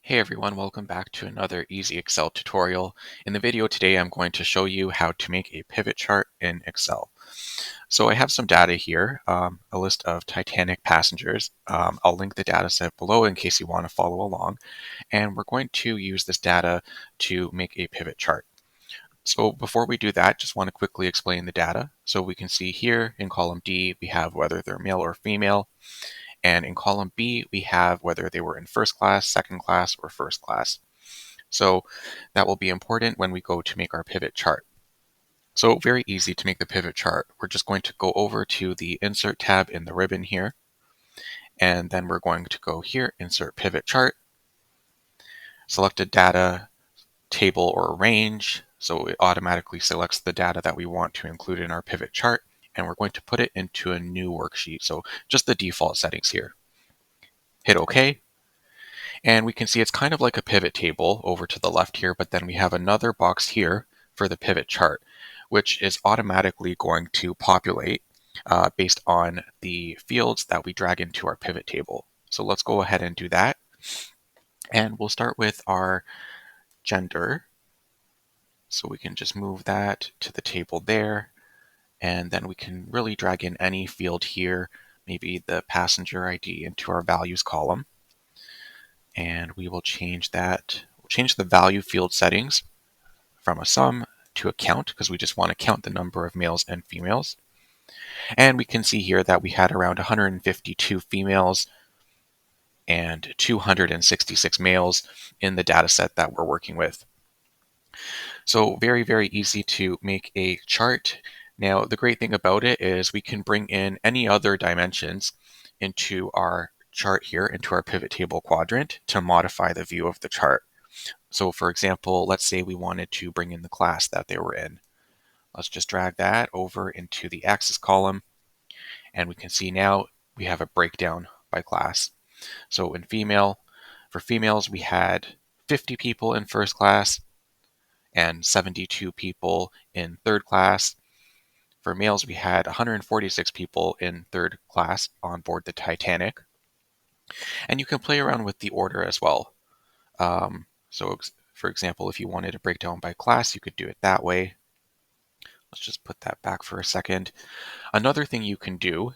Hey everyone, welcome back to another Easy Excel tutorial. In the video today, I'm going to show you how to make a pivot chart in Excel. So I have some data here, a list of Titanic passengers. I'll link the data set below in case you want to follow along. And we're going to use this data to make a pivot chart. So before we do that, just want to quickly explain the data. So we can see here in column D, we have whether they're male or female. And in column B, we have whether they were in first class, second class, or first class. So that will be important when we go to make our pivot chart. So very easy to make the pivot chart. We're just going to go over to the Insert tab in the ribbon here, and then we're going to go here, Insert Pivot Chart, select a data table or range. So it automatically selects the data that we want to include in our pivot chart, and we're going to put it into a new worksheet. So just the default settings here. Hit OK. And we can see it's kind of like a pivot table over to the left here, but then we have another box here for the pivot chart, which is automatically going to populate based on the fields that we drag into our pivot table. So let's go ahead and do that. And we'll start with our gender. So we can just move that to the table there. And then we can really drag in any field here, maybe the passenger ID into our values column. And we will change that. We'll change the value field settings from a sum to a count because we just want to count the number of males and females. And we can see here that we had around 152 females and 266 males in the data set that we're working with. So very, very easy to make a chart. Now, the great thing about it is we can bring in any other dimensions into our chart here, into our pivot table quadrant to modify the view of the chart. So for example, let's say we wanted to bring in the class that they were in. Let's just drag that over into the axis column, and we can see now we have a breakdown by class. So for females, we had 50 people in first class and 72 people in third class. For males, we had 146 people in third class on board the Titanic. And you can play around with the order as well. So for example, if you wanted to break down by class, you could do it that way. Let's just put that back for a second. Another thing you can do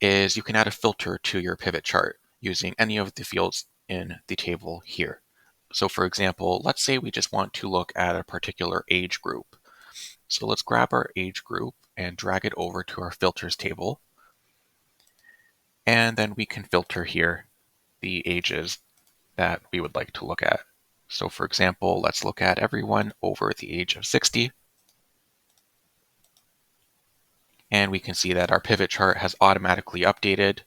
is you can add a filter to your pivot chart using any of the fields in the table here. So for example, let's say we just want to look at a particular age group. So let's grab our age group and drag it over to our filters table. And then we can filter here the ages that we would like to look at. So for example, let's look at everyone over the age of 60. And we can see that our pivot chart has automatically updated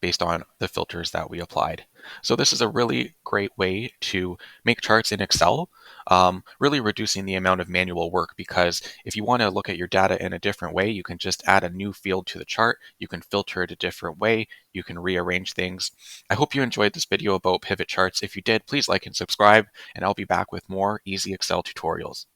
based on the filters that we applied. So this is a really great way to make charts in Excel, really reducing the amount of manual work, because if you want to look at your data in a different way, you can just add a new field to the chart. You can filter it a different way. You can rearrange things. I hope you enjoyed this video about pivot charts. If you did, please like and subscribe, and I'll be back with more easy Excel tutorials.